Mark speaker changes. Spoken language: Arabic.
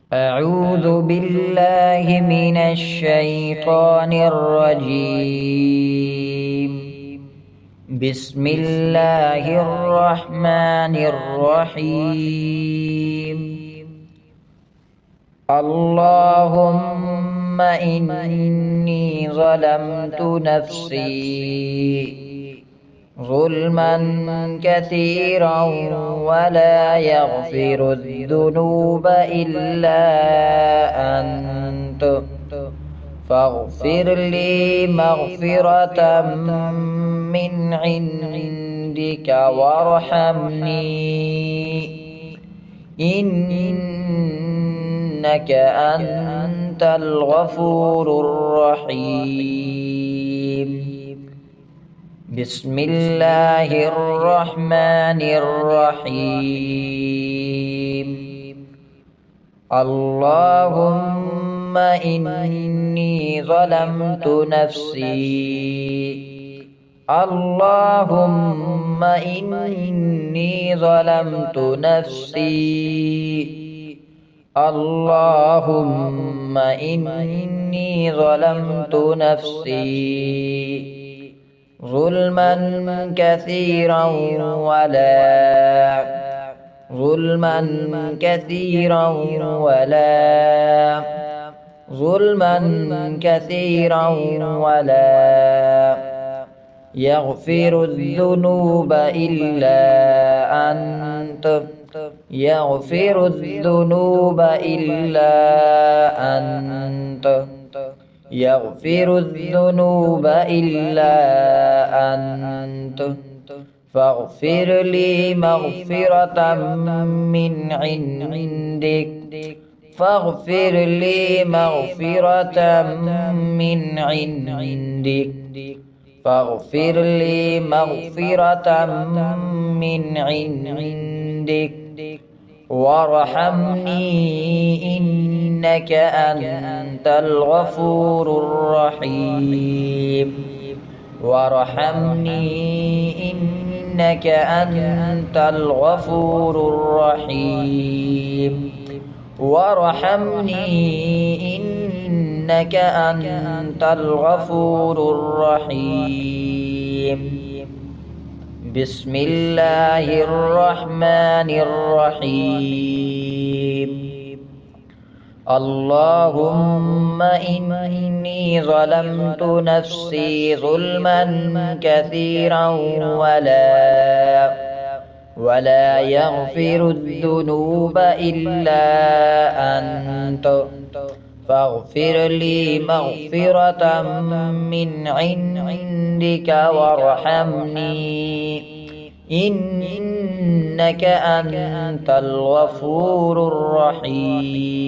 Speaker 1: أعوذ بالله من الشيطان الرجيم. بسم الله الرحمن الرحيم. اللهم إني ظلمت نفسي ظلما كثيرا ولا يغفر الذنوب إلا أنت فاغفر لي مغفرة من عندك وارحمني إنك أنت الغفور الرحيم. بسم الله الرحمن الرحيم. اللهم إني ظلمت نفسي اللهم إني ظلمت نفسي اللهم إني ظلمت نفسي ظلما كثيرا ولا يغفر الذنوب إلا أنت فاغفر لي مغفرة من عندك وارحمني إنك أنت الغفور الرحيم. بسم الله الرحمن الرحيم. اللهم إني ظلمت نفسي ظلما كثيرا ولا يغفر الذنوب إلا أنت فاغفر لي مغفرة من عندك وارحمني إنك أنت الغفور الرحيم.